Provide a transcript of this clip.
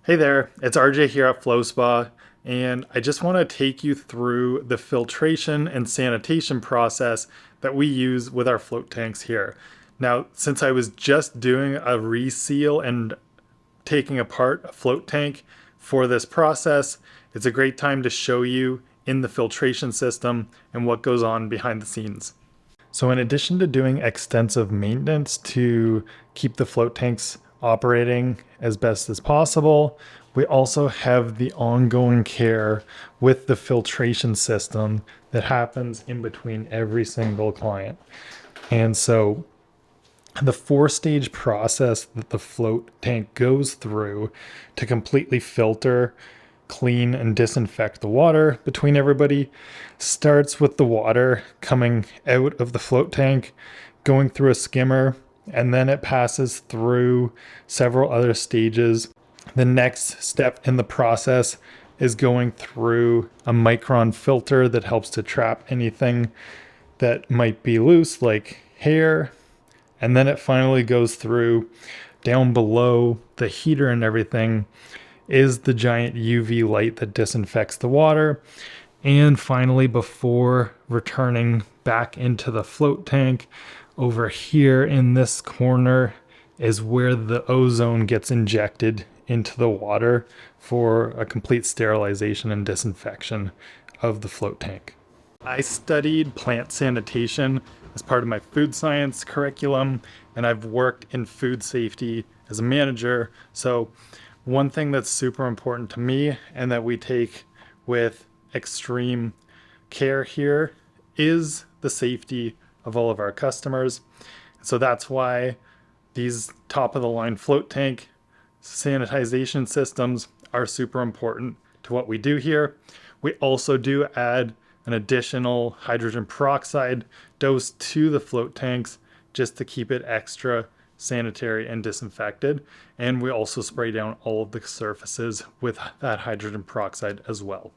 Hey there, it's RJ here at Flow Spa, and I just want to take you through the filtration and sanitation process that we use with our float tanks here. Now, since I was just doing a reseal and taking apart a float tank for this process, it's a great time to show you in the filtration system and what goes on behind the scenes. So in addition to doing extensive maintenance to keep the float tanks operating as best as possible, we also have the ongoing care with the filtration system that happens in between every single client. And so the four-stage process that the float tank goes through to completely filter, clean, and disinfect the water between everybody starts with the water coming out of the float tank, going through a skimmer, and then it passes through several other stages. The next step in the process is going through a micron filter that helps to trap anything that might be loose, like hair, and then it finally goes through down below the heater and everything is the giant UV light that disinfects the water. And finally, before returning back into the float tank, over here in this corner is where the ozone gets injected into the water for a complete sterilization and disinfection of the float tank. I studied plant sanitation as part of my food science curriculum, and I've worked in food safety as a manager. So, one thing that's super important to me and that we take with extreme care here is the safety of all of our customers. So, that's why these top of the line float tank sanitization systems are super important to what we do here. We also do add an additional hydrogen peroxide dose to the float tanks just to keep it extra sanitary and disinfected. And we also spray down all of the surfaces with that hydrogen peroxide as well.